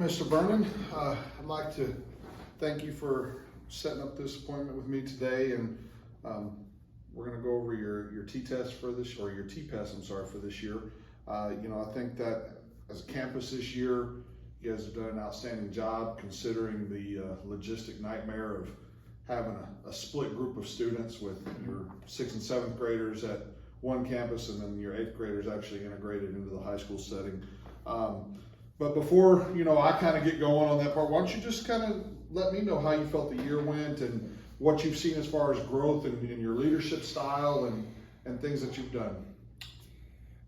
Mr. Vernon, I'd like to thank you for setting up this appointment with me today, and we're going to go over your T-test for this, or your TPESS, I'm sorry, for this year. I think that as a campus this year, you guys have done an outstanding job considering the logistic nightmare of having a split group of students with your 6th and 7th graders at one campus and then your 8th graders actually integrated into the high school setting. But before, I kind of get going on that part, why don't you just kind of let me know how you felt the year went and what you've seen as far as growth in your leadership style and things that you've done.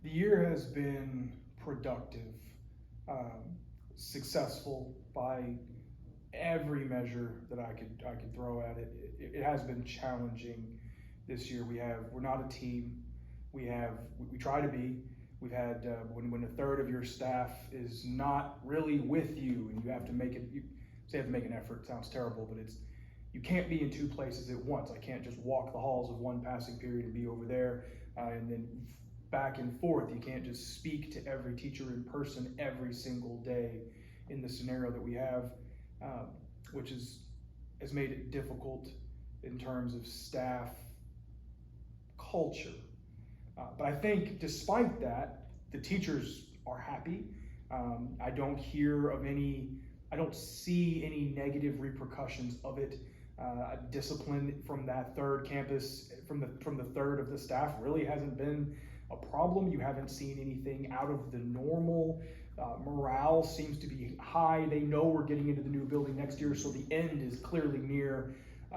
The year has been productive, successful by every measure that I could throw at it. It has been challenging this year. We're not a team. We try to be. We've had when a third of your staff is not really with you, and you have to make an effort. It sounds terrible, but you can't be in two places at once. I can't just walk the halls of one passing period and be over there, and then back and forth. You can't just speak to every teacher in person every single day in the scenario that we have, which has made it difficult in terms of staff culture. But I think despite that, the teachers are happy. I don't see any negative repercussions of it. Discipline from that third campus, from the third of the staff, really hasn't been a problem. You haven't seen anything out of the normal. Morale seems to be high. They know we're getting into the new building next year, so the end is clearly near.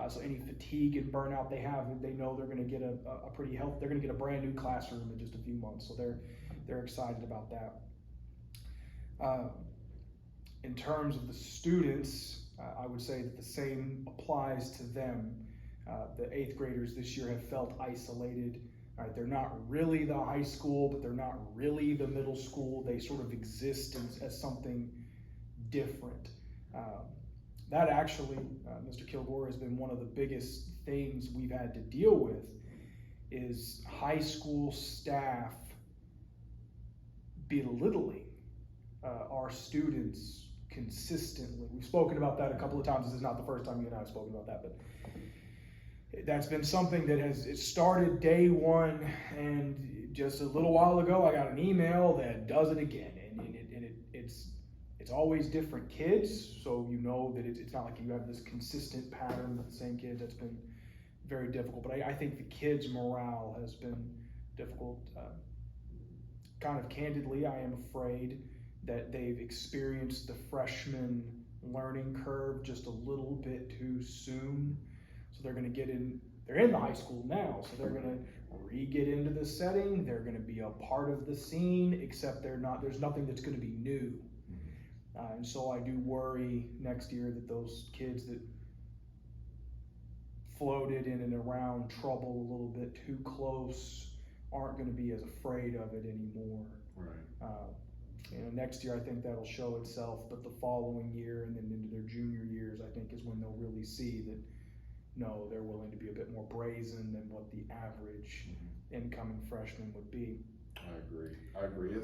So any fatigue and burnout they have, they know they're going to get they're going to get a brand new classroom in just a few months. So they're excited about that. In terms of the students, I would say that the same applies to them. The 8th graders this year have felt isolated. Right? They're not really the high school, but they're not really the middle school. They sort of exist as something different. That actually, Mr. Kilgore, has been one of the biggest things we've had to deal with, is high school staff belittling our students consistently. We've spoken about that a couple of times. This is not the first time you and I have spoken about that, but that's been something that it started day one, and just a little while ago I got an email that does it again, and it's always different kids, so you know that it's not like you have this consistent pattern with the same kids. That's been very difficult, but I think the kids' morale has been difficult. Kind of candidly, I am afraid that they've experienced the freshman learning curve just a little bit too soon. So they're going to they're in the high school now, so they're going to get into the setting. They're going to be a part of the scene, except there's nothing that's going to be new. And so I do worry next year that those kids that floated in and around trouble a little bit too close aren't going to be as afraid of it anymore. Right. Next year I think that'll show itself, but the following year and then into their junior years, I think, is when they'll really see that no, they're willing to be a bit more brazen than what the average incoming freshman would be. I agree.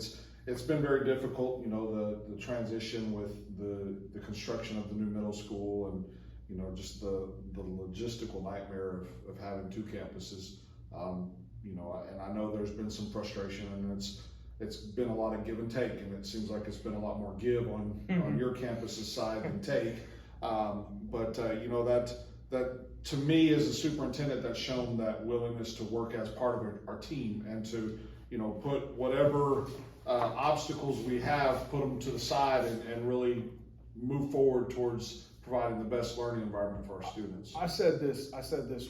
It's been very difficult, the transition with the construction of the new middle school, and just the logistical nightmare of having two campuses. And I know there's been some frustration, and it's been a lot of give and take, and it seems like it's been a lot more give on your campus's side than take. But that to me, as a superintendent, that's shown that willingness to work as part of our team, and to put whatever obstacles we have, put them to the side, and really move forward towards providing the best learning environment for our students. I said this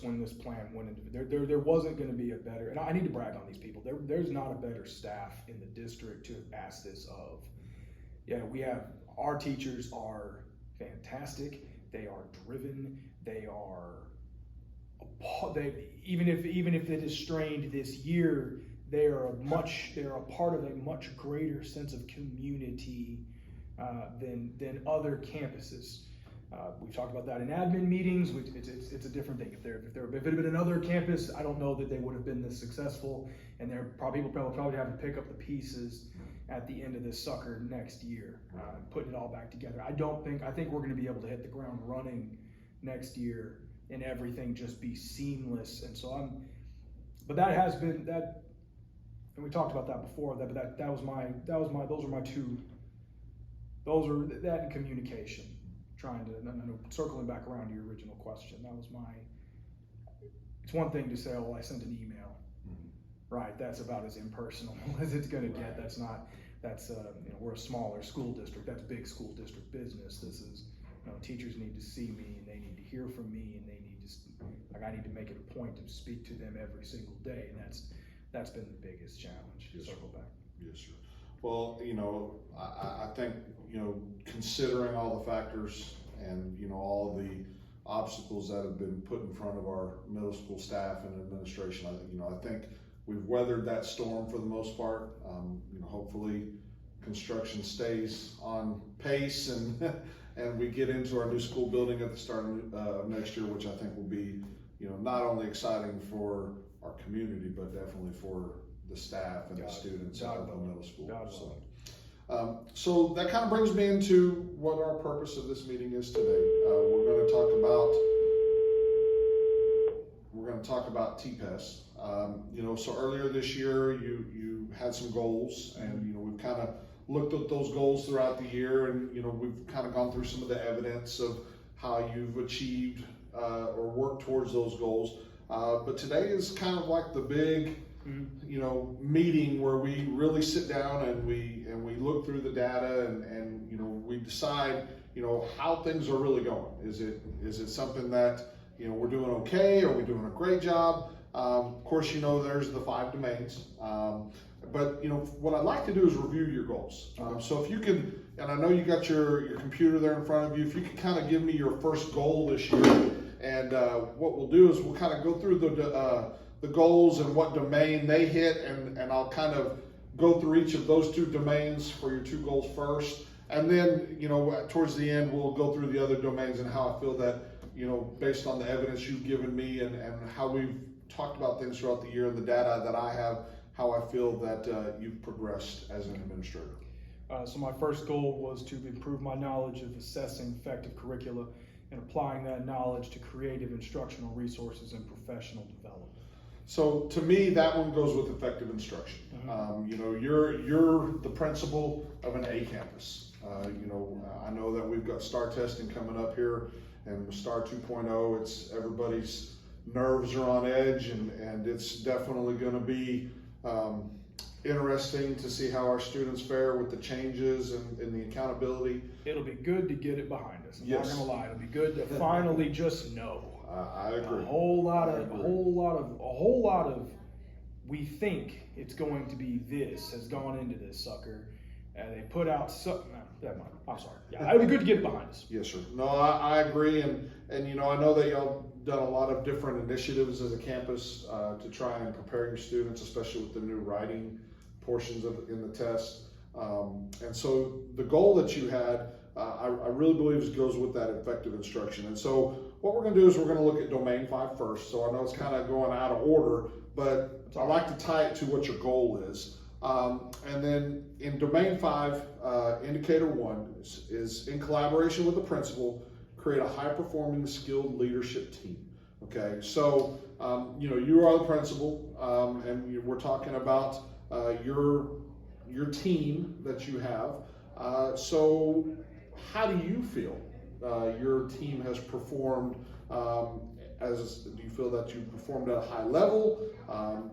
when this plan went into there wasn't going to be a better, and I need to brag on these people. There's not a better staff in the district to ask this of. Yeah, our teachers are fantastic. They are driven. Even if it is strained this year, they are a part of a much greater sense of community than other campuses. We've talked about that in admin meetings. It's a different thing. If it had been another campus, I don't know that they would have been this successful, and people probably have to pick up the pieces. at the end of this sucker next year, putting it all back together. I think we're going to be able to hit the ground running next year and everything just be seamless. And so but that has been that, and we talked about that before. That and communication. Circling back around to your original question, it's one thing to say, oh, I sent an email, right? That's about as impersonal as it's going to get. We're a smaller school district. That's big school district business. This is, teachers need to see me and they need to hear from me and I need to make it a point to speak to them every single day. And that's been the biggest challenge. Yes, Circle back. Yes, sir. Well, I think, considering all the factors and, all the obstacles that have been put in front of our middle school staff and administration, I think we've weathered that storm for the most part. Hopefully construction stays on pace and and we get into our new school building at the start of next year, which I think will be, not only exciting for our community, but definitely for the staff and the students at the middle school. So that kind of brings me into what our purpose of this meeting is today. We're going to talk about TPESS. So earlier this year, you had some goals, and we've kind of looked at those goals throughout the year, and we've kind of gone through some of the evidence of how you've achieved or worked towards those goals. But today is kind of like the big meeting where we really sit down and we look through the data and we decide how things are really going. Is it something that we're doing okay? Are we doing a great job? Of course, there's the 5 domains. But what I'd like to do is review your goals. So if you can, and I know you got your computer there in front of you, if you could kind of give me your first goal this year, and what we'll do is we'll kind of go through the goals and what domain they hit, and I'll kind of go through each of those 2 domains for your 2 goals first, and then towards the end we'll go through the other domains and how I feel that based on the evidence you've given me and how we've talked about things throughout the year and the data that I have, how I feel that you've progressed as an administrator. So my first goal was to improve my knowledge of assessing effective curricula and applying that knowledge to creative instructional resources and professional development. So to me, that one goes with effective instruction. You're the principal of an A campus. I know that we've got STAR testing coming up here, and with STAR 2.0, it's everybody's nerves are on edge, and it's definitely going to be interesting to see how our students fare with the changes and the accountability. It'll be good to get it behind us. I'm Yes. not gonna lie. It'll be good to finally just know. I agree. A whole lot of. We think it's going to be this has gone into this sucker, and they put out never mind. I'm sorry. Yeah, it'd be good to get it behind us. Yes, sir. No, I agree, and I know that y'all done a lot of different initiatives as a campus to try and prepare your students, especially with the new writing portions in the test. And so the goal that you had, I really believe goes with that effective instruction. And so what we're going to do is we're going to look at domain 5 first. So I know it's kind of going out of order, but I like to tie it to what your goal is. And then in domain 5, indicator 1 is in collaboration with the principal, create a high-performing, skilled leadership team. Okay, so you are the principal, and we're talking about your team that you have. So how do you feel your team has performed? Do you feel that you performed at a high level?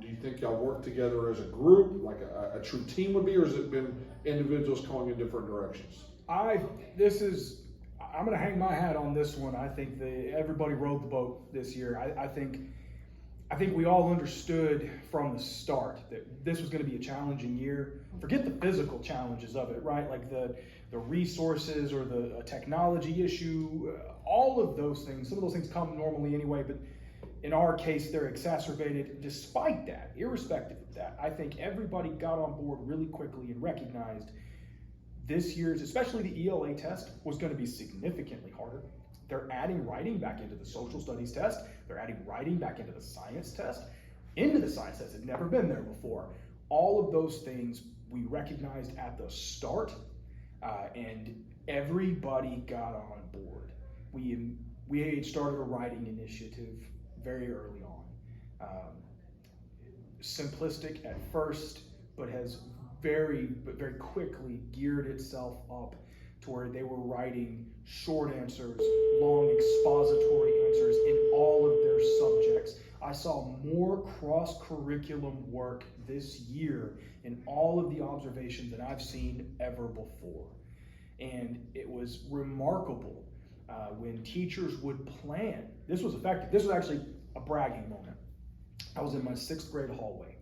Do you think y'all work together as a group, like a true team would be, or has it been individuals going in different directions? I'm going to hang my hat on this one. I think everybody rode the boat this year. I think we all understood from the start that this was going to be a challenging year. Forget the physical challenges of it, right? Like the resources or the technology issue, all of those things. Some of those things come normally anyway, but in our case, they're exacerbated. Despite that, irrespective of that, I think everybody got on board really quickly and recognized this year's, especially the ELA test, was going to be significantly harder. They're adding writing back into the social studies test. They're adding writing back into the science test. It had never been there before. all of those things we recognized at the start, and everybody got on board. We had started a writing initiative very early on. Simplistic at first, but has very quickly geared itself up to where they were writing short answers, long expository answers in all of their subjects. I saw more cross-curriculum work this year in all of the observations than I've seen ever before. And it was remarkable when teachers would plan. This was effective. This was actually a bragging moment. I was in my 6th grade hallway,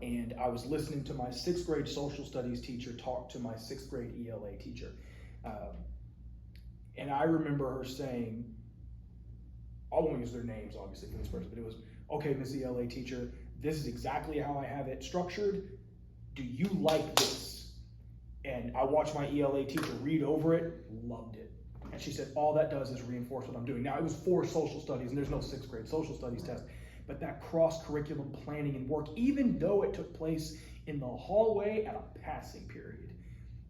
and I was listening to my 6th grade social studies teacher talk to my 6th grade ELA teacher. And I remember her saying, I won't use their names obviously for this person, but it was, okay, Miss ELA teacher, this is exactly how I have it structured. Do you like this? And I watched my ELA teacher read over it, loved it. And she said, all that does is reinforce what I'm doing. Now, it was for social studies, and there's no 6th grade social studies test, but that cross-curriculum planning and work, even though it took place in the hallway at a passing period,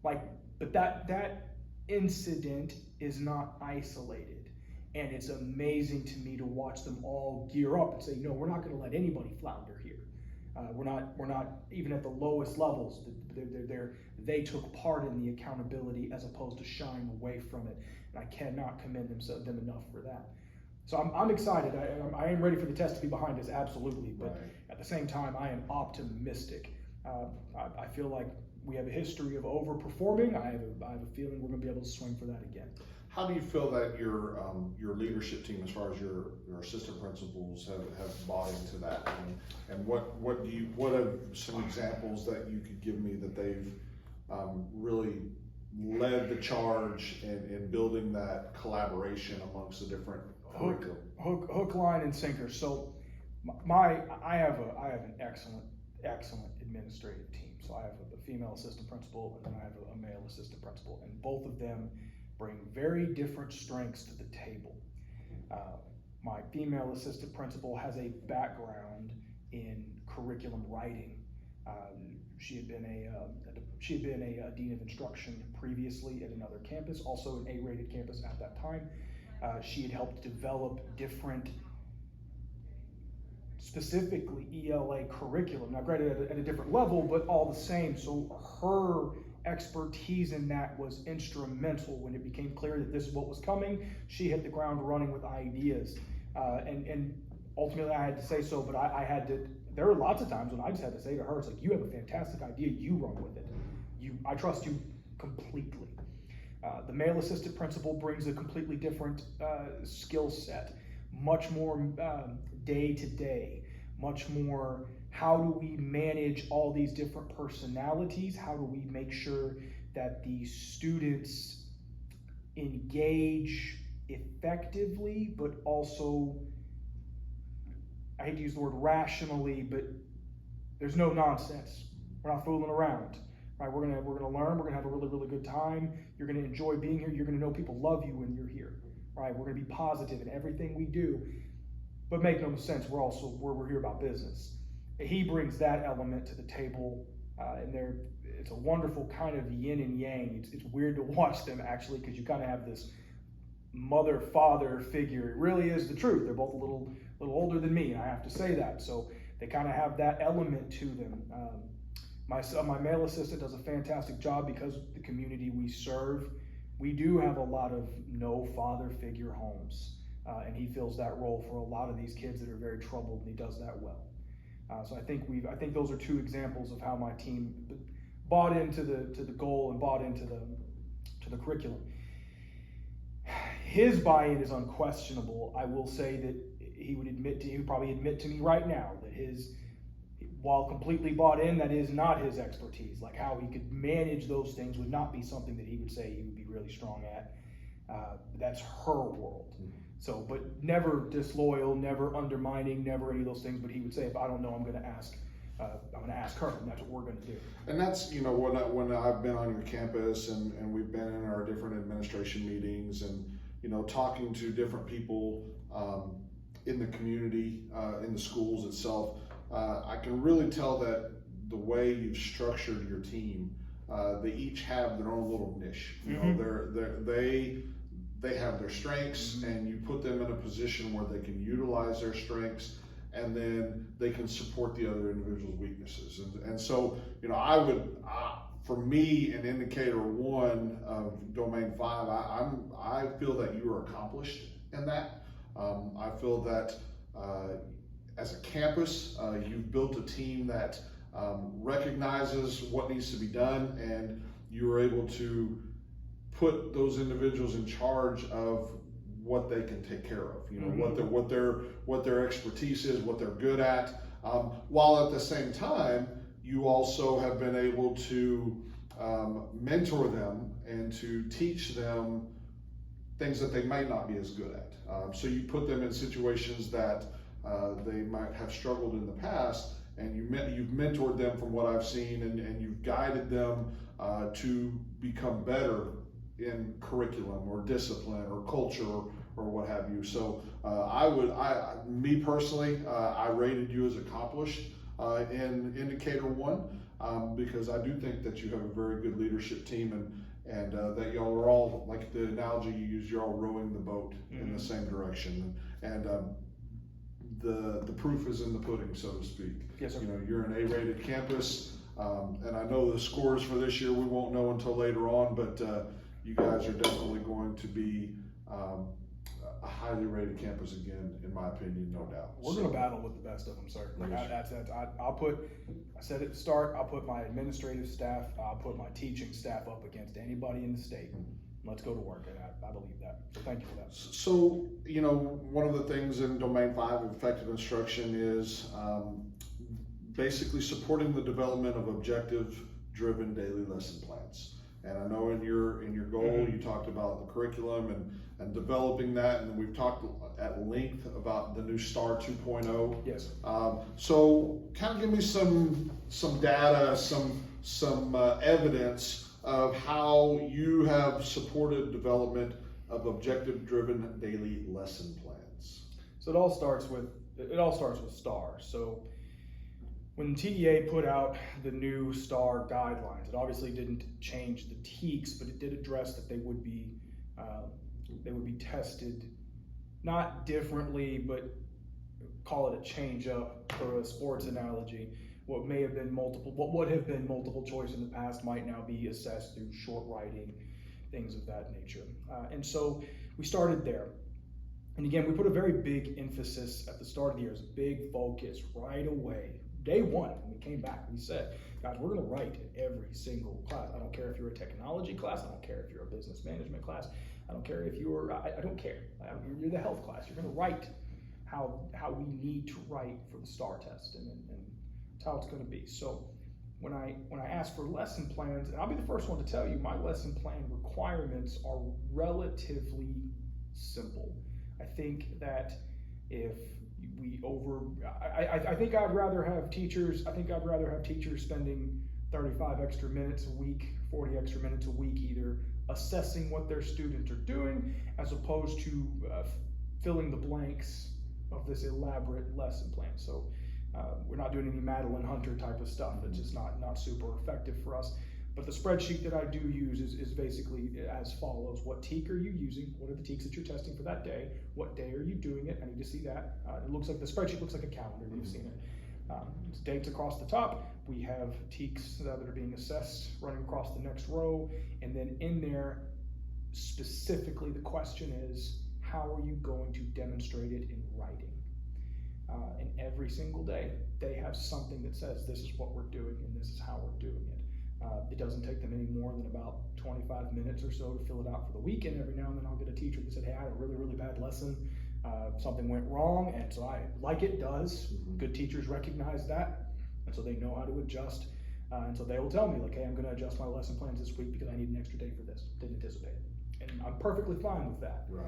but that incident is not isolated. And it's amazing to me to watch them all gear up and say, no, we're not going to let anybody flounder here. We're not even at the lowest levels. They took part in the accountability as opposed to shying away from it. And I cannot commend them enough for that. So I'm excited. I am ready for the test to be behind us, absolutely. But Right. At the same time, I am optimistic. I feel like we have a history of overperforming. I have a feeling we're going to be able to swing for that again. How do you feel that your leadership team, as far as your assistant principals, have bought into that? And what are some examples that you could give me that they've really led the charge in building that collaboration amongst the different curriculum? Hook, line, and sinker. So I have an excellent administrative team. So I have a female assistant principal, and then I have a male assistant principal, and both of them bring very different strengths to the table. My female assistant principal has a background in curriculum writing. She had been a dean of instruction previously at another campus, also an A-rated campus at that time. She had helped develop different, specifically ELA curriculum. Now, granted, at a different level, but all the same. So her expertise in that was instrumental when it became clear that this is what was coming. She hit the ground running with ideas, and ultimately I had to say so. But I had to. There were lots of times when I just had to say to her, "It's like, you have a fantastic idea. You run with it. I trust you completely." The male assistant principal brings a completely different skill set, much more day to day, much more how do we manage all these different personalities? How do we make sure that the students engage effectively, but also, I hate to use the word rationally, but there's no nonsense. We're not fooling around. Right, we're gonna learn. We're gonna have a really, really good time. You're gonna enjoy being here. You're gonna know people love you when you're here. Right, we're gonna be positive in everything we do. But make no sense, we're here about business. He brings that element to the table, and it's a wonderful kind of yin and yang. It's weird to watch them actually, because you kind of have this mother-father figure. It really is the truth. They're both a little older than me, and I have to say that. So they kind of have that element to them. My male assistant does a fantastic job because the community we serve, we do have a lot of no father figure homes, and he fills that role for a lot of these kids that are very troubled, and he does that well. So I think those are two examples of how my team bought into the goal and bought into the curriculum. His buy-in is unquestionable. I will say that he would probably admit to me right now that while completely bought in, that is not his expertise. Like how he could manage those things would not be something that he would say he would be really strong at. That's her world. So, but never disloyal, never undermining, never any of those things. But he would say, if I don't know, I'm going to ask her, and that's what we're going to do. And that's, when I've been on your campus and we've been in our different administration meetings and, talking to different people in the community, in the schools itself, I can really tell that the way you've structured your team, they each have their own little niche. You Mm-hmm. know, they have their strengths, and you put them in a position where they can utilize their strengths, and then they can support the other individual's weaknesses. And so, you know, for me, in indicator 1 of domain 5, I feel that you are accomplished in that. I feel that as a campus, you've built a team that recognizes what needs to be done, and you're able to put those individuals in charge of what they can take care of. You know, what their expertise is, what they're good at, while at the same time you also have been able to mentor them and to teach them things that they might not be as good at. So you put them in situations that they might have struggled in the past, and you've mentored them from what I've seen, and you've guided them to become better in curriculum or discipline or culture or what have you. So me personally, I rated you as accomplished in indicator 1, because I do think that you have a very good leadership team, and that y'all are all, like the analogy you used, you're all rowing the boat in the same direction. And the proof is in the pudding, so to speak. Yes, sir. You know, you're an A-rated campus, and I know the scores for this year we won't know until later on, but you guys are definitely going to be a highly rated campus again, in my opinion, no doubt. We're going to battle with the best of them, sir. Like Yes. I said at the start, I'll put my administrative staff, I'll put my teaching staff up against anybody in the state. Let's go to work, and I believe that. So thank you for that. So, you know, one of the things in domain 5 of effective instruction is basically supporting the development of objective-driven daily lesson plans. And I know in your goal, you talked about the curriculum and developing that, and we've talked at length about the new STAR 2.0. Yes. So kind of give me some data, some evidence of how you have supported development of objective-driven daily lesson plans. So it all starts with STAR. So when TDA put out the new STAR guidelines, it obviously didn't change the TEKS, but it did address that they would be tested not differently, but call it a change up for a sports analogy. What would have been multiple choice in the past might now be assessed through short writing, things of that nature. And so we started there. And again, we put a very big emphasis at the start of the year, as a big focus right away. Day 1, when we came back, we said, guys, we're going to write in every single class. I don't care if you're a technology class. I don't care if you're a business management class. I don't care if you're, I don't care. You're the health class. You're going to write how we need to write for the STAR test, and that's how it's going to be. So when I ask for lesson plans, and I'll be the first one to tell you, my lesson plan requirements are relatively simple. I think that if I think I'd rather have teachers spending 35 extra minutes a week, 40 extra minutes a week, either assessing what their students are doing, as opposed to filling the blanks of this elaborate lesson plan. So we're not doing any Madeline Hunter type of stuff. It's just not super effective for us. But the spreadsheet that I do use is basically as follows. What TEK are you using? What are the TEKs that you're testing for that day? What day are you doing it? I need to see that. It looks like the spreadsheet looks like a calendar. You've seen it. It's dates across the top. We have TEKs that are being assessed running across the next row. And then in there, specifically, the question is, how are you going to demonstrate it in writing? And every single day, they have something that says, this is what we're doing and this is how we're doing it. It doesn't take them any more than about 25 minutes or so to fill it out for the weekend. Every now and then I'll get a teacher that said, hey, I had a really, really bad lesson. Something went wrong, and so like it does. Good teachers recognize that, and so they know how to adjust. And so they will tell me, like, hey, I'm going to adjust my lesson plans this week because I need an extra day for this. Didn't anticipate it. And I'm perfectly fine with that. Right.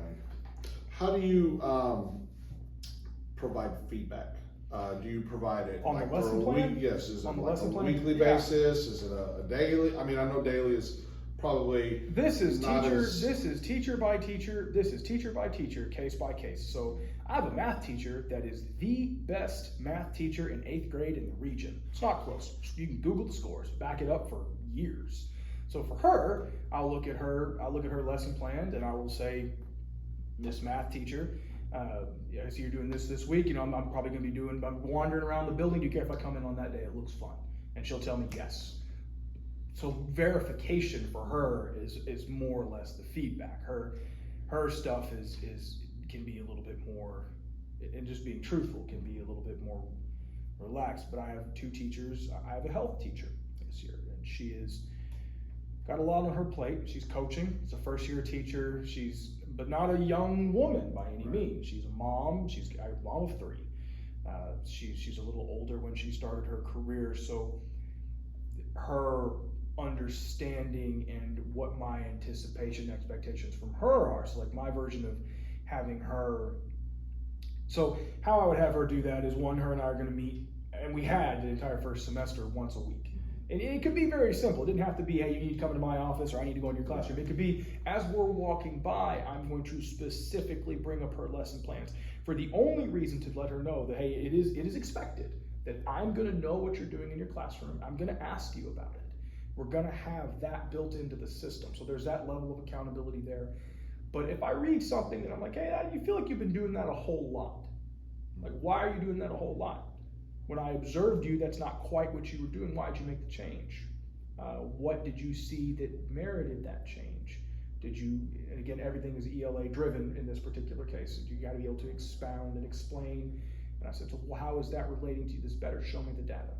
How do you provide feedback? Do you provide it on like the lesson for a plan? week? Yes. Is it on the like lesson a plan? weekly basis? Is it a daily? I mean, I know daily is probably this is not teacher, as- this is teacher by teacher, this is teacher by teacher, case by case. So I have a math teacher that is the best math teacher in 8th grade in the region. It's not close. You can Google the scores, back it up for years. So for her, I'll look at her lesson plan, and I will say, Miss Math Teacher, I see you're doing this week. You know, I'm probably going to be I'm wandering around the building. Do you care if I come in on that day? It looks fun. And she'll tell me yes. So verification for her is more or less the feedback. Her stuff can be a little bit more, and just being truthful, can be a little bit more relaxed. But I have 2 teachers. I have a health teacher this year, and she is got a lot on her plate. She's coaching. She's a first-year teacher. But not a young woman by any means. She's a mom. She's a mom of 3. She's a little older when she started her career, so her understanding and what my anticipation expectations from her are. So like my version of having her. So how I would have her do that is, one, her and I are going to meet, and we had the entire first semester once a week. And it could be very simple. It didn't have to be, hey, you need to come into my office, or I need to go in your classroom. It could be, as we're walking by, I'm going to specifically bring up her lesson plans for the only reason to let her know that, hey, it is expected that I'm going to know what you're doing in your classroom. I'm going to ask you about it. We're going to have that built into the system. So there's that level of accountability there. But if I read something that I'm like, hey, you feel like you've been doing that a whole lot. Like, why are you doing that a whole lot? When I observed you, that's not quite what you were doing. Why did you make the change? What did you see that merited that change? Did you, and again, everything is ELA driven in this particular case. You got to be able to expound and explain. And I said, so how is that relating to this better? Show me the data.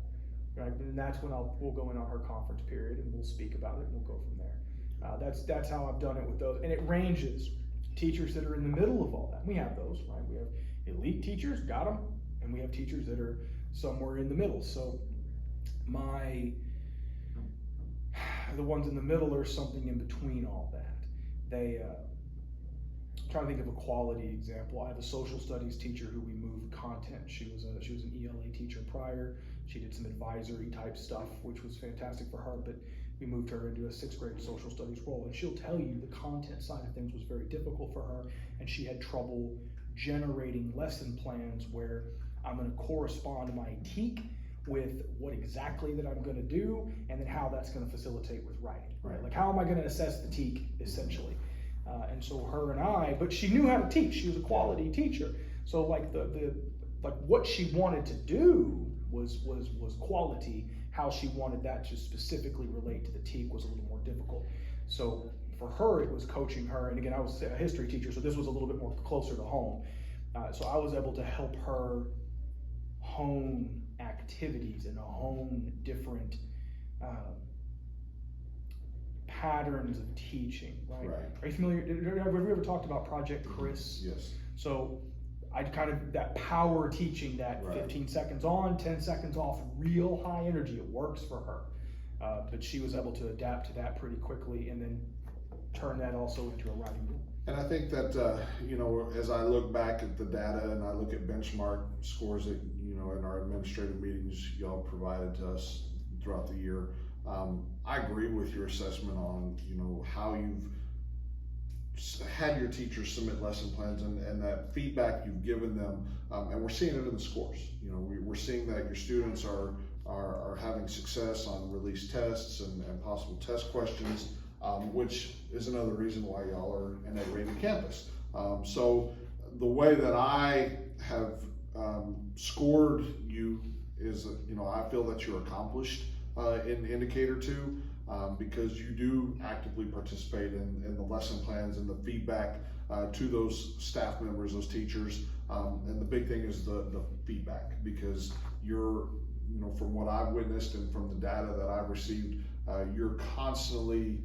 Right? And that's when we'll go in on her conference period and we'll speak about it and we'll go from there. That's how I've done it with those. And it ranges. Teachers that are in the middle of all that. We have those, right? We have elite teachers, got them. And we have teachers that are somewhere in the middle. So the ones in the middle are something in between all that. I'm trying to think of a quality example. I have a social studies teacher who we moved content. She was an ELA teacher prior. She did some advisory type stuff, which was fantastic for her, but we moved her into a 6th grade social studies role. And she'll tell you the content side of things was very difficult for her, and she had trouble generating lesson plans where I'm going to correspond my TEAC with what exactly that I'm going to do, and then how that's going to facilitate with writing, right? Like, how am I going to assess the TEAC, essentially? And so her and I, but she knew how to teach. She was a quality teacher. So like like what she wanted to do was quality. How she wanted that to specifically relate to the TEAC was a little more difficult. So for her, it was coaching her. And again, I was a history teacher, so this was a little bit more closer to home. So I was able to help her hone activities and hone different patterns of teaching, right? Are you familiar? Have we ever talked about Project Chris? Yes. So I kind of, that power teaching, that 15 seconds on, 10 seconds off, real high energy, it works for her. But she was able to adapt to that pretty quickly and then turn that also into a writing rule. And I think that, as I look back at the data and I look at benchmark scores that, in our administrative meetings y'all provided to us throughout the year, I agree with your assessment on, how you've had your teachers submit lesson plans and that feedback you've given them, and we're seeing it in the scores. We're seeing that your students are having success on release tests and possible test questions, which is another reason why y'all are an A-rated campus. So the way that I have scored you is, I feel that you're accomplished in indicator 2, because you do actively participate in the lesson plans and the feedback to those staff members, those teachers, and the big thing is the feedback, because you're, from what I've witnessed and from the data that I've received, you're constantly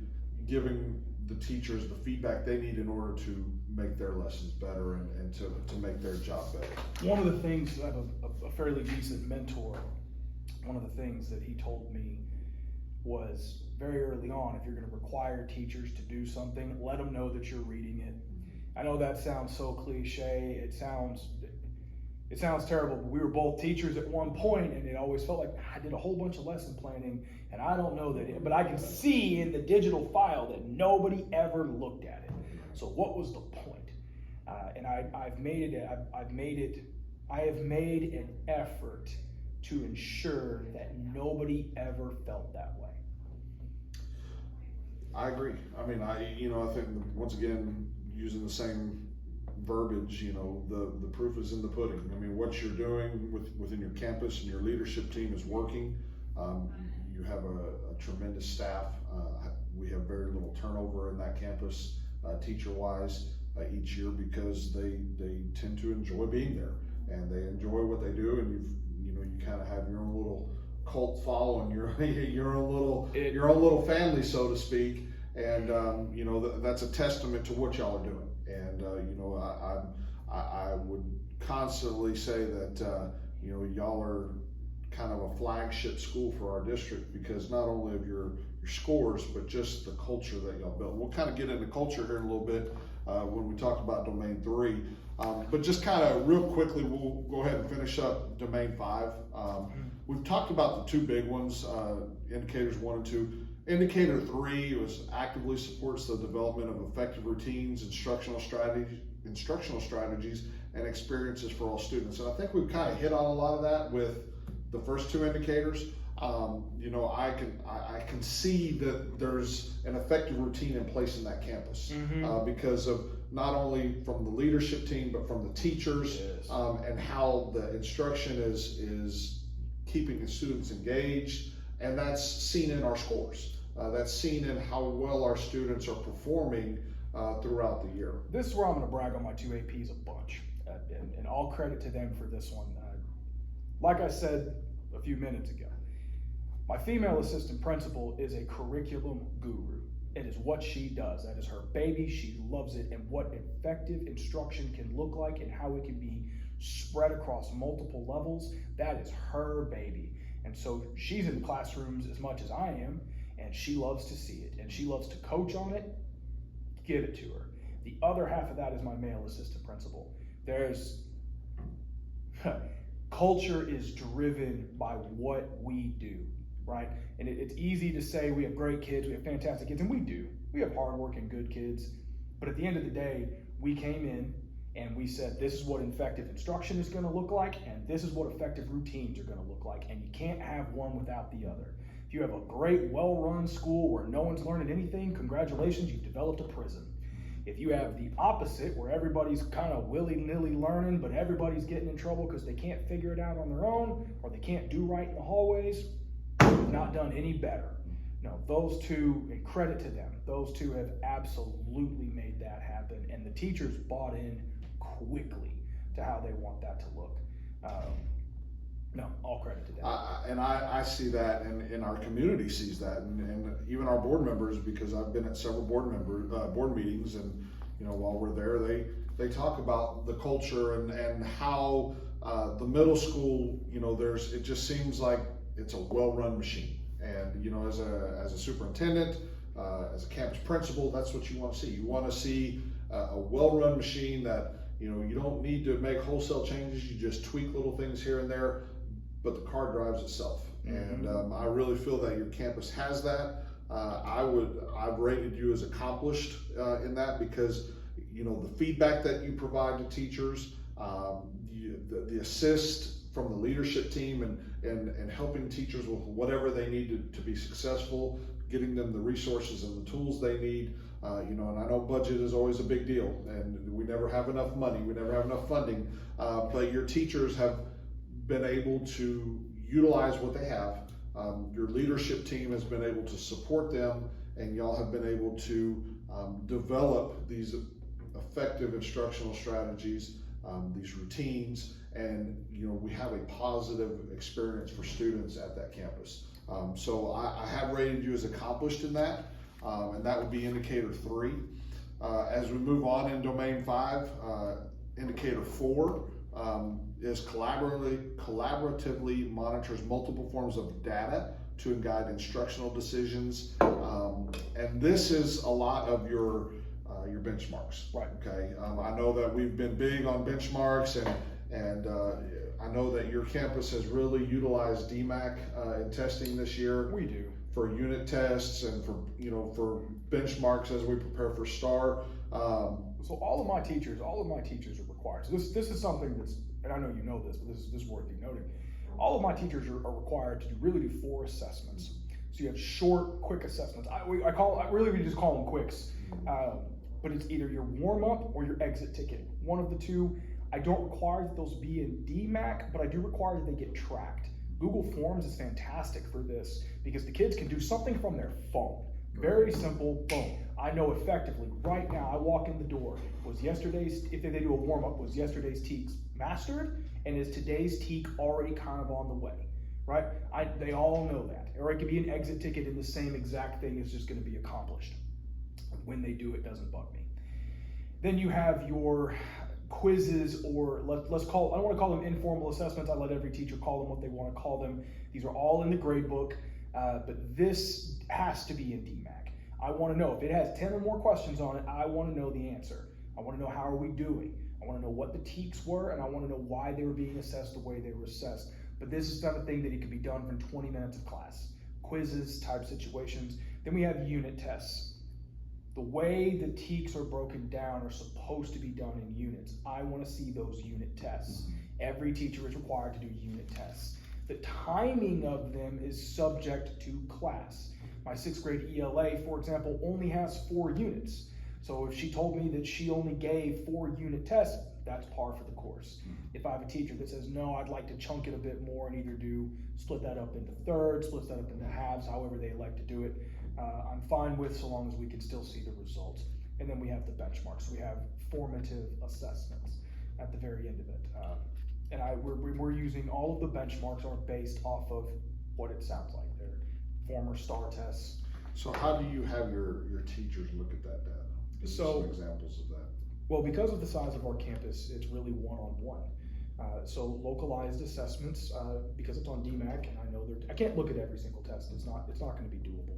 giving the teachers the feedback they need in order to make their lessons better and to make their job better. One of the things, I have a fairly decent mentor. One of the things that he told me was very early on, if you're going to require teachers to do something, let them know that you're reading it. I know that sounds so cliche. It sounds, it sounds terrible, but we were both teachers at one point, and it always felt like I did a whole bunch of lesson planning, and I don't know that, but I can see in the digital file that nobody ever looked at it. So what was the point? And I have made an effort to ensure that nobody ever felt that way. I agree. I mean, I think once again, using the same verbiage, the proof is in the pudding. I mean, what you're doing within your campus and your leadership team is working. You have a tremendous staff. We have very little turnover in that campus, teacher-wise, each year, because they tend to enjoy being there and they enjoy what they do. And you kind of have your own little cult following, your own little family, so to speak. And that's a testament to what y'all are doing. And I would constantly say that y'all are kind of a flagship school for our district, because not only of your scores, but just the culture that y'all built. We'll kind of get into culture here in a little bit when we talk about Domain 3. But just kind of real quickly, we'll go ahead and finish up Domain 5. We've talked about the two big ones, indicators 1 and 2. Indicator 3 actively supports the development of effective routines, instructional strategies, and experiences for all students. And I think we've kind of hit on a lot of that with the first two indicators. I can see that there's an effective routine in place in that campus, because of not only from the leadership team, but from the teachers, and how the instruction is keeping the students engaged. And that's seen in our scores. That's seen in how well our students are performing throughout the year. This is where I'm going to brag on my two APs a bunch, and all credit to them for this one. Like I said a few minutes ago, my female assistant principal is a curriculum guru. It is what she does. That is her baby. She loves it. And what effective instruction can look like and how it can be spread across multiple levels, that is her baby. And so she's in classrooms as much as I am, and she loves to see it, and she loves to coach on it. Give it to her. The other half of that is my male assistant principal. Culture is driven by what we do, right? And it's easy to say we have great kids, we have fantastic kids, and we do. We have hardworking, good kids. But at the end of the day, we came in and we said, this is what effective instruction is going to look like, and this is what effective routines are going to look like, and you can't have one without the other. If you have a great, well-run school where no one's learning anything, congratulations, you've developed a prison. If you have the opposite, where everybody's kind of willy-nilly learning, but everybody's getting in trouble because they can't figure it out on their own, or they can't do right in the hallways, you've not done any better. No, those two, and credit to them, those two have absolutely made that happen, and the teachers bought in quickly to how they want that to look. No, all credit to them. I see that, and our community sees that, and even our board members, because I've been at several board meetings, and while we're there, they talk about the culture and how the middle school, it just seems like it's a well-run machine. And as a superintendent, as a campus principal, that's what you want to see. You want to see a well-run machine that you don't need to make wholesale changes. You just tweak little things here and there, but the car drives itself. And I really feel that your campus has that. I've rated you as accomplished in that, because the feedback that you provide to teachers, the assist from the leadership team, and helping teachers with whatever they need to be successful, getting them the resources and the tools they need. And I know budget is always a big deal, and we never have enough money, we never have enough funding, but your teachers have been able to utilize what they have. Your leadership team has been able to support them, and y'all have been able to develop these effective instructional strategies, these routines, and we have a positive experience for students at that campus. So I have rated you as accomplished in that, and that would be indicator 3. As we move on in Domain 5, indicator 4 is collaboratively monitors multiple forms of data to guide instructional decisions, and this is a lot of your benchmarks. Right. Okay. I know that we've been big on benchmarks, And I know that your campus has really utilized DMAC in testing this year. We do. For unit tests and for benchmarks as we prepare for STAR. So all of my teachers are required. So this is something that's, and I know you know this, but this is worthy noting. All of my teachers are required to really do 4 assessments. So you have short, quick assessments. We just call them quicks. But it's either your warm up or your exit ticket. One of the two. I don't require that those be in DMAC, but I do require that they get tracked. Google Forms is fantastic for this because the kids can do something from their phone. Very simple, boom. I know effectively, right now, I walk in the door, if they do a warm-up, was yesterday's TEAC mastered, and is today's TEAC already kind of on the way, right? They all know that. Or it could be an exit ticket and the same exact thing is just gonna be accomplished. When they do, it doesn't bug me. Then you have your quizzes, or I don't want to call them informal assessments. I let every teacher call them what they want to call them. These are all in the grade book, but this has to be in DMAC. I want to know if it has 10 or more questions on it. I want to know the answer. I want to know how are we doing. I want to know what the TEACs were, and I want to know why they were being assessed the way they were assessed. But this is not a thing that it can be done from 20 minutes of class. Quizzes type situations. Then we have unit tests. The way the TEACs are broken down are supposed to be done in units. I want to see those unit tests. Every teacher is required to do unit tests. The timing of them is subject to class. My 6th grade ELA, for example, only has 4 units. So if she told me that she only gave 4 unit tests, that's par for the course. If I have a teacher that says, no, I'd like to chunk it a bit more and either split that up into thirds, split that up into halves, however they like to do it, I'm fine with, so long as we can still see the results. And then we have the benchmarks. We have formative assessments at the very end of it. And we're using all of the benchmarks are based off of what it sounds like. They're former STAR tests. So how do you have your teachers look at that data? Give me some examples of that. Well, because of the size of our campus, it's really one-on-one. So localized assessments, because it's on DMAC, and I know I can't look at every single test. It's not going to be doable.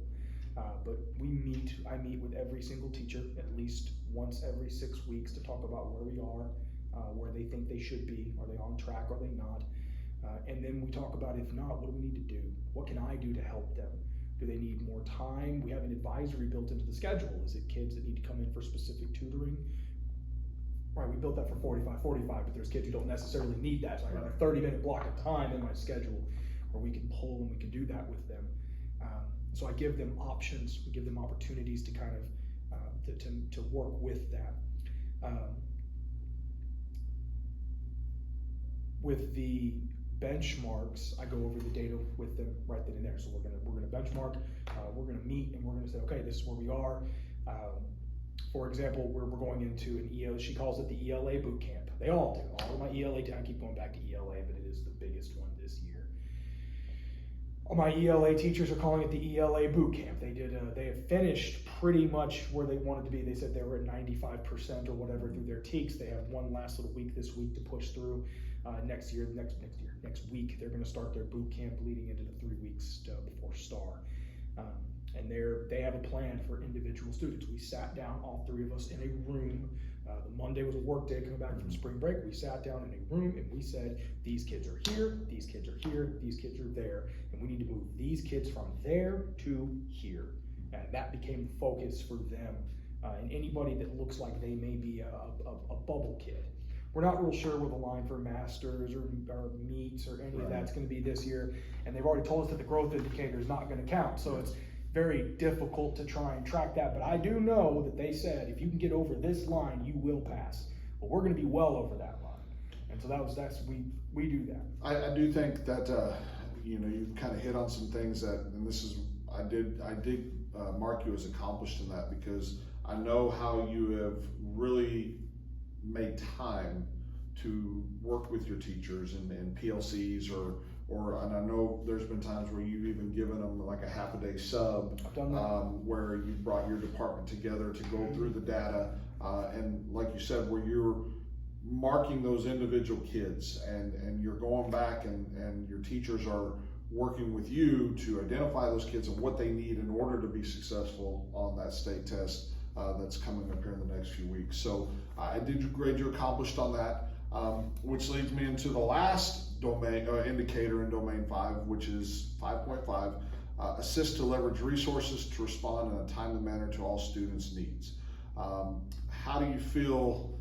But I meet with every single teacher at least once every 6 weeks to talk about where we are, where they think they should be. Are they on track? Are they not? And then we talk about, if not, what do we need to do? What can I do to help them? Do they need more time? We have an advisory built into the schedule. Is it kids that need to come in for specific tutoring? Right, we built that for 45, but there's kids who don't necessarily need that. So I got a 30-minute block of time in my schedule where we can pull and we can do that with them. So I give them options, we give them opportunities to kind of to work with that. With the benchmarks, I go over the data with them right then and there. So we're gonna benchmark, we're gonna meet, and we're gonna say, okay, this is where we are. For example, we're going into an ELA, she calls it the ELA boot camp. They all do. All of my ELA, I keep going back to ELA, but it is the biggest one this year. All my ELA teachers are calling it the ELA boot camp. They have finished pretty much where they wanted to be. They said they were at 95% or whatever through their TEACs. They have one last little week this week to push through. Next week, they're going to start their boot camp leading into the 3 weeks before STAR. And they have a plan for individual students. We sat down, all 3 of us, in a room. The Monday was a work day coming back from spring break. We sat down in a room and we said, these kids are here, these kids are here, these kids are there, and we need to move these kids from there to here. And that became the focus for them. And anybody that looks like they may be a bubble kid. We're not real sure where the line for masters or meets or any of that's going to be this year. And they've already told us that the growth indicator is not going to count. So it's very difficult to try and track that. But I do know that they said, if you can get over this line, you will pass. But we're going to be well over that line. And so we do that. I do think that, you kind of hit on some things that, and this is, I did mark you as accomplished in that, because I know how you have really made time to work with your teachers and PLCs and I know there's been times where you've even given them like a half-a-day sub. I've done that. Where you brought your department together to go through the data, and like you said, where you're marking those individual kids and you're going back and your teachers are working with you to identify those kids and what they need in order to be successful on that state test that's coming up here in the next few weeks. So I did grade you accomplished on that. Which leads me into the last domain indicator in domain 5, which is 5.5, assist to leverage resources to respond in a timely manner to all students' needs. How do you feel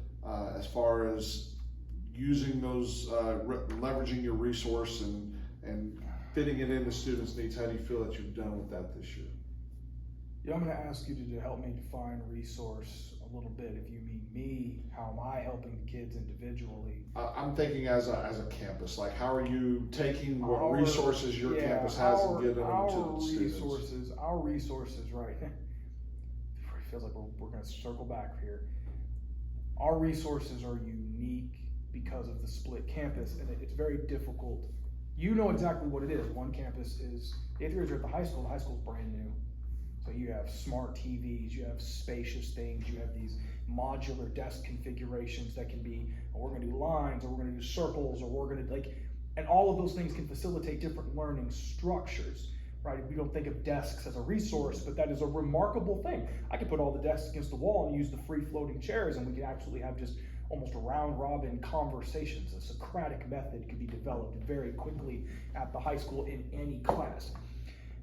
as far as using those, leveraging your resource and fitting it into students' needs? How do you feel that you've done with that this year? Yeah, I'm going to ask you to help me define resource a little bit. If you mean me, how am I helping the kids individually? I'm thinking as a campus, like how are you taking what resources your campus has and getting them to the students? Our resources, right? It feels like we're going to circle back here. Our resources are unique because of the split campus, and it's very difficult. You know exactly what it is. One campus is, if you're at the high school's brand new. So you have smart TVs, you have spacious things, you have these modular desk configurations that can be, we're gonna do lines, or we're gonna do circles, or we're gonna and all of those things can facilitate different learning structures, right? We don't think of desks as a resource, but that is a remarkable thing. I could put all the desks against the wall and use the free floating chairs, and we could actually have just almost round robin conversations. A Socratic method could be developed very quickly at the high school in any class.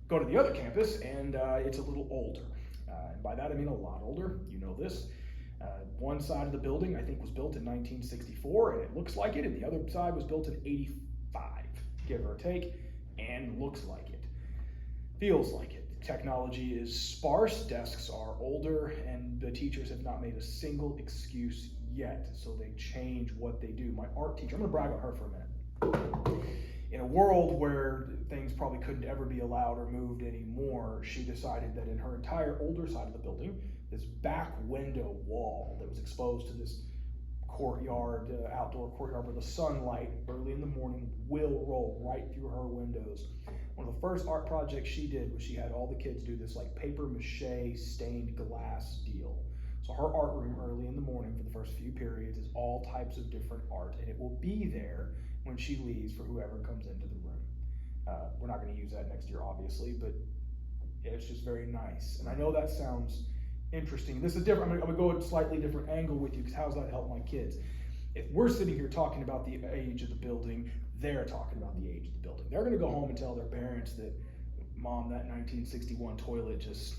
Go to the other campus, and it's a little older. And by that I mean a lot older. You know this. One side of the building I think was built in 1964, and it looks like it, and the other side was built in 85, give or take, and looks like it. Feels like it. Technology is sparse, desks are older, and the teachers have not made a single excuse yet, so they change what they do. My art teacher, I'm going to brag on her for a minute. In a world where things probably couldn't ever be allowed or moved anymore, she decided that in her entire older side of the building, this back window wall that was exposed to this courtyard, outdoor courtyard, where the sunlight early in the morning will roll right through her windows. One of the first art projects she did was she had all the kids do this like paper mache stained glass deal. So her art room early in the morning for the first few periods is all types of different art, and it will be there when she leaves for whoever comes into the room. We're not going to use that next year, obviously, but it's just very nice. And I know that sounds interesting. This is different. I'm going to go a slightly different angle with you, because how does that help my kids? If we're sitting here talking about the age of the building, they're talking about the age of the building. They're going to go home and tell their parents that, Mom, that 1961 toilet just,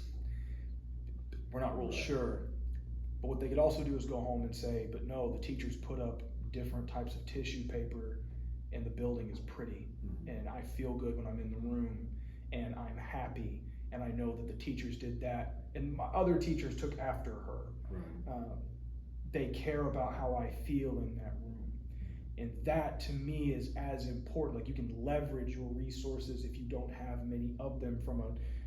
we're not real sure. But what they could also do is go home and say, but no, the teachers put up different types of tissue paper, and the building is pretty, and I feel good when I'm in the room, and I'm happy, and I know that the teachers did that, and my other teachers took after her. Right. They care about how I feel in that room, and that to me is as important. Like, you can leverage your resources if you don't have many of them from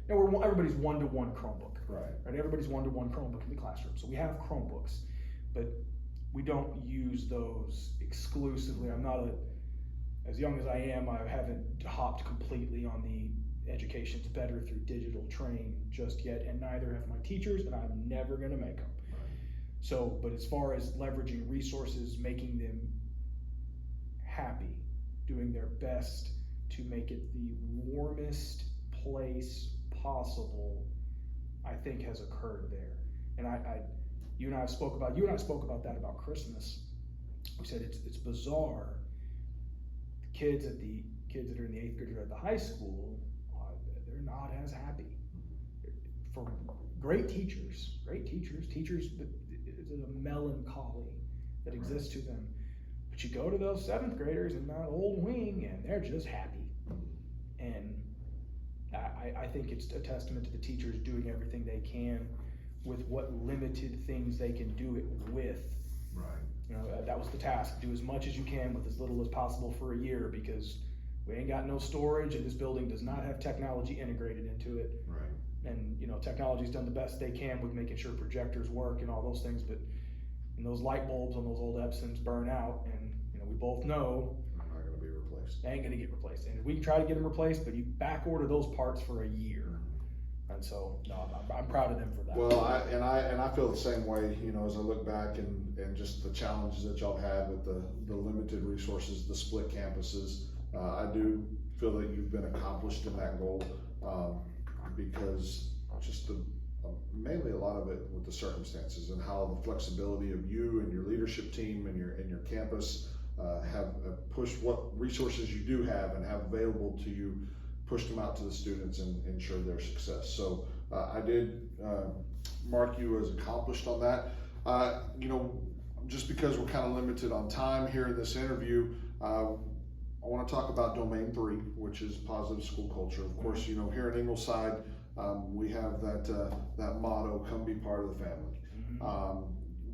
everybody's one-to-one Chromebook. Right. Everybody's one-to-one Chromebook in the classroom, so we have Chromebooks, but we don't use those exclusively. I'm not as young as I am, I haven't hopped completely on the education's better through digital train just yet, and neither have my teachers, and I'm never going to make them. Right. So, but as far as leveraging resources, making them happy, doing their best to make it the warmest place possible, I think has occurred there. And you and I spoke about that about Christmas. We said it's bizarre. The kids that are in the 8th grade or at the high school, they're not as happy. For great teachers, there's a melancholy that exists to them. But you go to those 7th graders in that old wing, and they're just happy. And I think it's a testament to the teachers doing everything they can with what limited things they can do it with. Right. You know, that was the task. Do as much as you can with as little as possible for a year, because we ain't got no storage, and this building does not have technology integrated into it. Right. And technology's done the best they can with making sure projectors work and all those things, but those light bulbs on those old Epsons burn out, and we both know they're not going to be replaced. They ain't going to get replaced. And we can try to get them replaced, but you back order those parts for a year. And so, no, I'm proud of them for that. Well, I feel the same way, as I look back and just the challenges that y'all had with the limited resources, the split campuses. I do feel that you've been accomplished in that goal, because just mainly a lot of it with the circumstances and how the flexibility of you and your leadership team and your campus have pushed what resources you do have and have available to you, pushed them out to the students and ensure their success. So I did mark you as accomplished on that. Just because we're kind of limited on time here in this interview, I want to talk about domain 3, which is positive school culture. Of course, here in Ingleside, we have that motto, come be part of the family. Mm-hmm.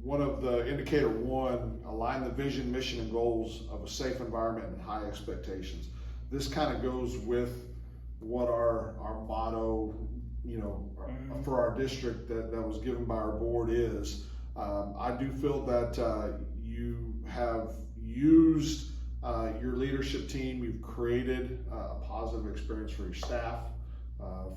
One of the indicator 1, align the vision, mission, and goals of a safe environment and high expectations. This kind of goes with what our motto, Mm-hmm. for our district that was given by our board is. I do feel that you have used your leadership team, you've created a positive experience for your staff,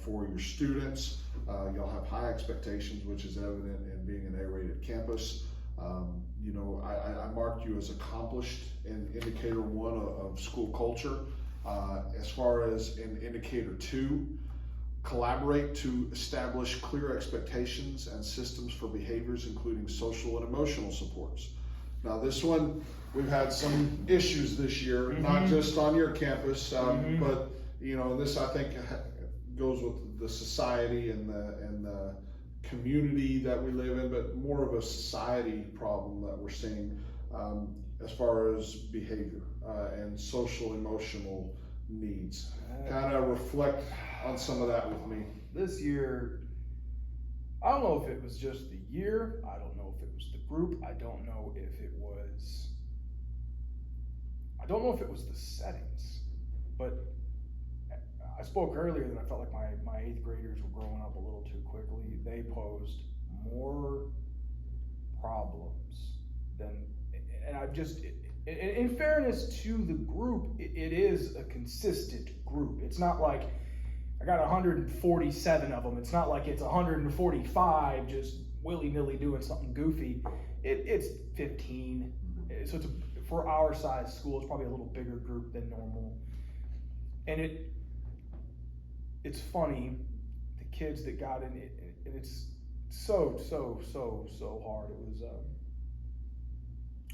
for your students. Y'all have high expectations, which is evident in being an A-rated campus. I marked you as accomplished in indicator 1 of school culture. As far as in indicator 2, collaborate to establish clear expectations and systems for behaviors, including social and emotional supports. Now this one, we've had some issues this year, not just on your campus, but this I think goes with the society and the community that we live in, but more of a society problem that we're seeing as far as behavior and social emotional needs. Kind of reflect on some of that with me. This year, I don't know if it was just the year, I don't know if it was the group, I don't know if it was the settings, but I spoke earlier that I felt like my 8th graders were growing up a little too quickly. They posed more problems than, and I've just, in fairness to the group, it is a consistent group. It's not like I got 147 of them. It's not like it's 145 just willy-nilly doing something goofy. It's 15. So for our size school, it's probably a little bigger group than normal. And it's funny, the kids that got in it, and it's so hard. It was,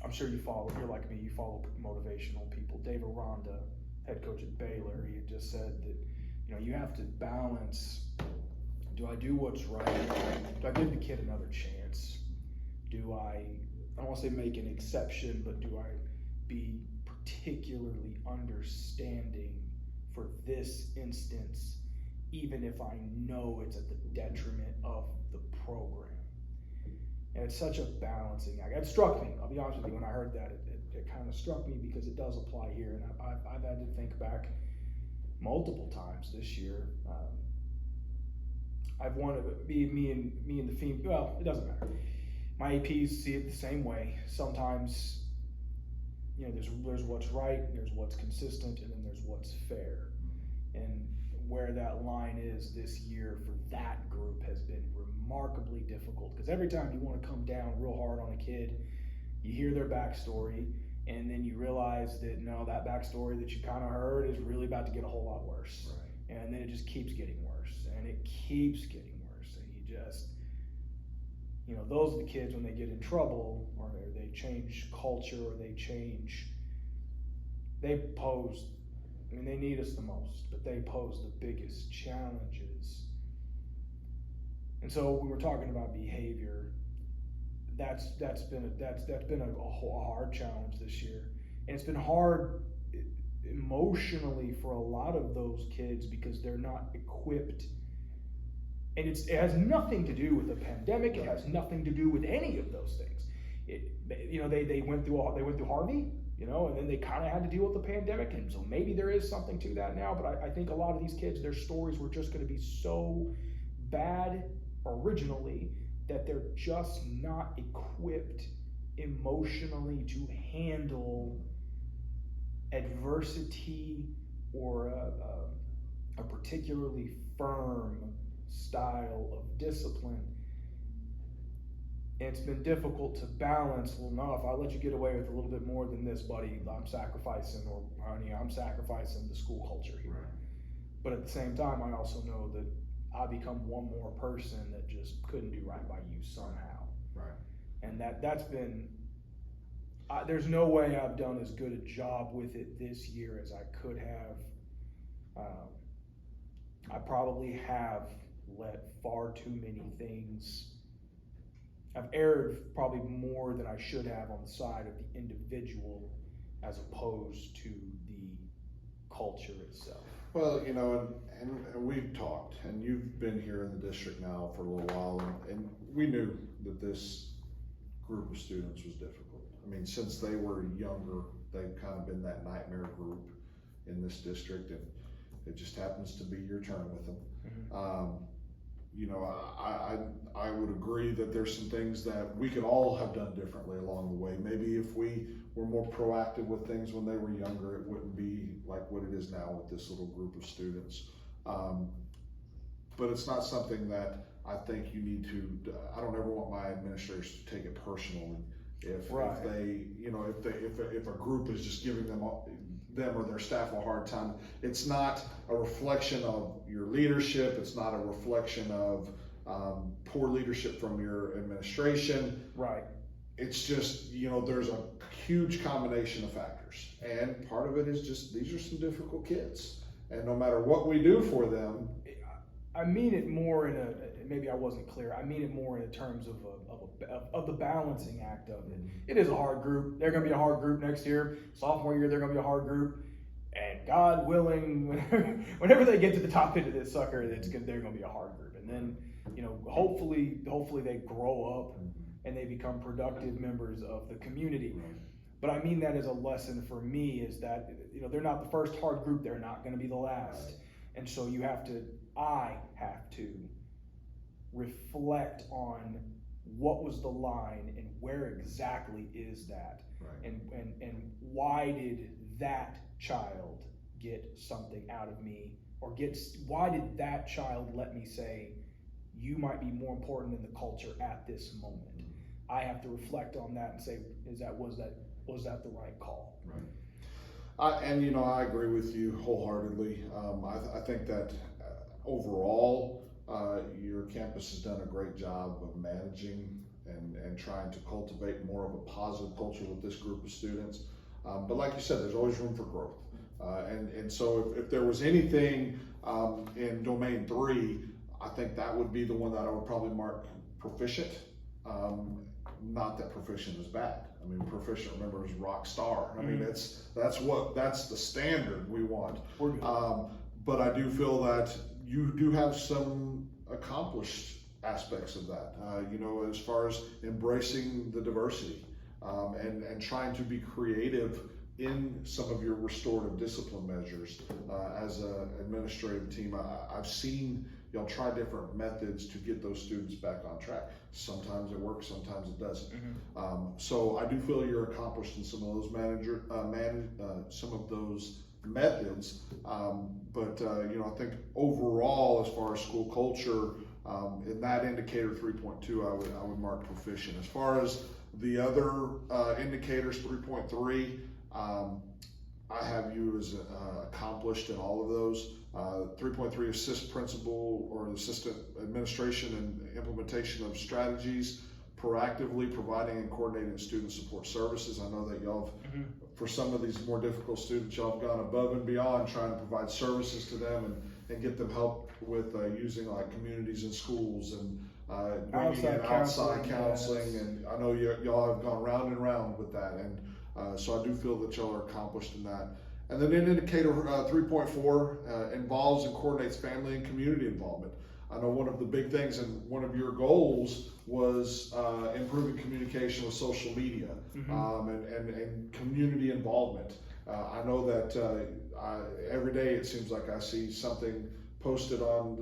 I'm sure you're like me, you follow motivational people. Dave Aranda, head coach at Baylor, he had just said that, you have to balance, do I do what's right? Do I give the kid another chance? Do I don't want to say make an exception, but do I be particularly understanding for this instance, even if I know it's at the detriment of the program? And it's such a balancing act. It struck me, I'll be honest with you, when I heard that, it kind of struck me because it does apply here. And I've had to think back multiple times this year. I've wanted me and the female, well, it doesn't matter. My APs see it the same way. Sometimes, there's what's right, there's what's consistent, and then there's what's fair. And where that line is this year for that group has been remarkably difficult, because every time you want to come down real hard on a kid, you hear their backstory, and then you realize that no, that backstory that you kind of heard is really about to get a whole lot worse. Right. And then it just keeps getting worse, and it keeps getting worse, and you just, those are the kids when they get in trouble, or they change culture, or they pose, they need us the most, but they pose the biggest challenges. And so when we're talking about behavior, that's been a hard challenge this year. And it's been hard emotionally for a lot of those kids because they're not equipped. And it has nothing to do with the pandemic. It has nothing to do with any of those things. They went through Harvey, and then they kind of had to deal with the pandemic. And so maybe there is something to that now, but I think a lot of these kids, their stories were just going to be so bad originally that they're just not equipped emotionally to handle adversity or a particularly firm style of discipline. And it's been difficult to balance. Well, no, if I let you get away with a little bit more than this, buddy, I'm sacrificing, or honey, I'm sacrificing the school culture here. Right. But at the same time, I also know that I become one more person that just couldn't do right by you somehow. Right. And that's been, there's no way I've done as good a job with it this year as I could have. I probably have let far too many things. I've erred probably more than I should have on the side of the individual as opposed to the culture itself. Well, you know, and we've talked, and you've been here in the district now for a little while, and we knew that this group of students was difficult. I mean, since they were younger, they've kind of been that nightmare group in this district, and it just happens to be your turn with them. Mm-hmm. You know, I would agree that there's some things that we could all have done differently along the way. Maybe if we were more proactive with things when they were younger, it wouldn't be like what it is now with this little group of students. But it's not something that I think you need to, I don't ever want my administrators to take it personally. If they, you know, if a group is just giving them or their staff a hard time, it's not a reflection of your leadership. It's not a reflection of poor leadership from your administration. Right. It's just, you know, there's a huge combination of factors, and part of it is just these are some difficult kids, and no matter what we do for them. I mean it more in a, maybe I wasn't clear. I mean it more in terms of the balancing act of it. It is a hard group. They're going to be a hard group next year. Sophomore year, they're going to be a hard group. And God willing, whenever they get to the top end of this sucker, they're going to be a hard group. And then, you know, hopefully they grow up and they become productive members of the community. But I mean that as a lesson for me is that, you know, they're not the first hard group. They're not going to be the last. And so I have to reflect on what was the line and where exactly is that, and why did that child get something out of me, or why did that child let me say you might be more important than the culture at this moment? I have to reflect on that and say, was that the right call? Right. And you know, I agree with you wholeheartedly. I think that overall, your campus has done a great job of managing and trying to cultivate more of a positive culture with this group of students. But like you said, there's always room for growth. And so if there was anything in domain 3, I think that would be the one that I would probably mark proficient. Not that proficient is bad. I mean, proficient, remember, is rock star. I mean, that's the standard we want. But I do feel that you do have some accomplished aspects of that, you know, as far as embracing the diversity and trying to be creative in some of your restorative discipline measures. As an administrative team, I've seen y'all try different methods to get those students back on track. Sometimes it works, sometimes it doesn't. So I do feel you're accomplished in some of those some of those methods, but you know, I think overall, as far as school culture, in that indicator 3.2, I would mark proficient. As far as the other indicators, 3.3, I have you as accomplished in all of those. 3.3, assist principal or assistant administration and implementation of strategies, proactively providing and coordinating student support services. I know that y'all have, for some of these more difficult students, y'all have gone above and beyond trying to provide services to them and get them help with using like communities in schools and bringing in outside counseling. And I know y'all have gone round and round with that. And so I do feel that y'all are accomplished in that. And then in indicator 3.4 involves and coordinates family and community involvement. I know one of the big things and one of your goals was improving communication with social media and community involvement. I know that every day it seems like I see something posted on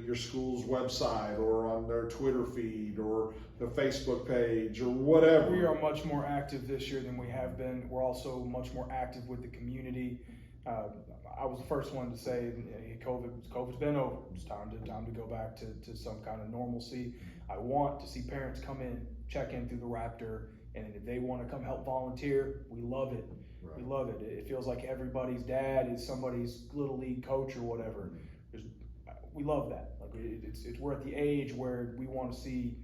your school's website or on their Twitter feed or the Facebook page or whatever. We are much more active this year than we have been. We're also much more active with the community. I was the first one to say, COVID's been over. It's time to go back to some kind of normalcy. I want to see parents come in, check in through the Raptor, and if they want to come help volunteer, we love it. Right. We love it. It feels like everybody's dad is somebody's little league coach or whatever. We love that. Like, we're at the age where we want to see,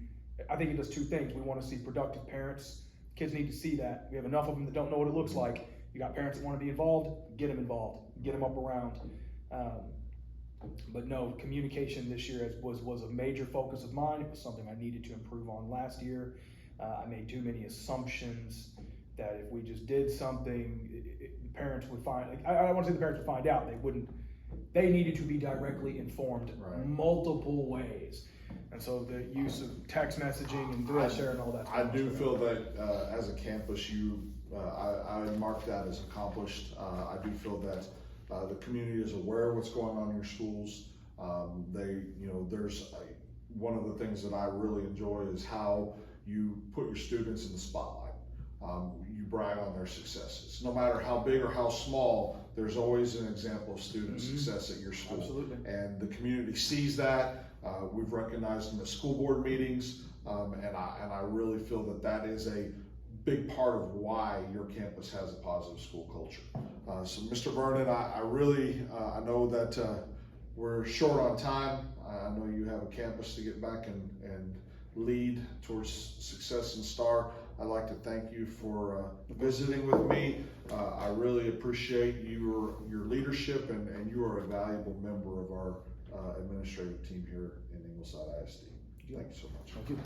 I think it does two things. We want to see productive parents. Kids need to see that. We have enough of them that don't know what it looks like. You got parents that want to be involved, get them involved, get them up around. But no, communication this year was a major focus of mine. It was something I needed to improve on last year. I made too many assumptions that if we just did something, the parents would find, like, I don't want to say the parents would find out, they needed to be directly informed multiple ways. And so the use of text messaging and thread share and all that. I do feel that as a campus, I mark that as accomplished. I do feel that the community is aware of what's going on in your schools. There's one of the things that I really enjoy is how you put your students in the spotlight. You brag on their successes. No matter how big or how small, there's always an example of student success at your school. Absolutely. And the community sees that. We've recognized them at school board meetings, and I really feel that is a big part of why your campus has a positive school culture. So Mr. Vernon, I know that we're short on time. I know you have a campus to get back and lead towards success and STAR. I'd like to thank you for visiting with me. I really appreciate your leadership, and you are a valuable member of our administrative team here in Ingleside ISD. Thank you so much. Thank you.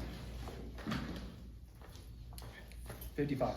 55.